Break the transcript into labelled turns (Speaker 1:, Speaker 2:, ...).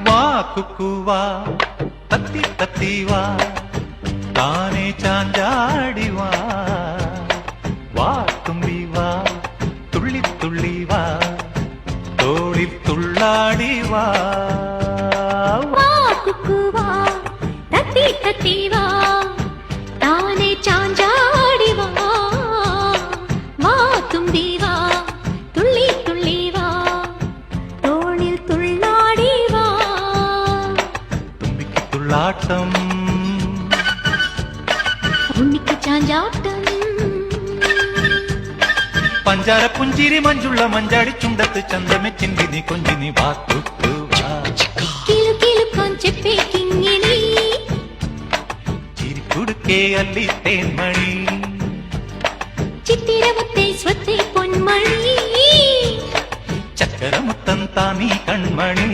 Speaker 1: வா குக்குவா தத்தி தத்தி வா தானே சாஞ்சாடி வா வா தும்பி வா துள்ளி துள்ளி வா தோளில் துள்ளாடி வா
Speaker 2: வா குக்குவா தத்தி தத்தி வா தானே சாஞ்சாடி வா வா தும்பி வா துள்ளி துள்ளி வா தோளில் துள்ளாடி வா
Speaker 1: தும்பிக்கு துள்ளாட்டம்
Speaker 2: உன்னிக்கு சாஞ்சாட்டம்
Speaker 1: പഞ്ചാര പുഞ്ചിരി മഞ്ചുള്ള മഞ്ചാടി ചുണ്ടത്ത് ചന്തമെ ചിന്തിനി കൊഞ്ചിനി വാക്കുവാ
Speaker 2: കിലു കിലുക്കാൻ ചെപ്പേ കിങ്ങിണി
Speaker 1: ചിരിക്കുടുക്കേ അല്ലി തേൻമണി
Speaker 2: ചിത്തിരമുത്തേ സ്വത്തേ പൊന്മണി
Speaker 1: ചക്കരമുത്തൻ താനീ കൺമണി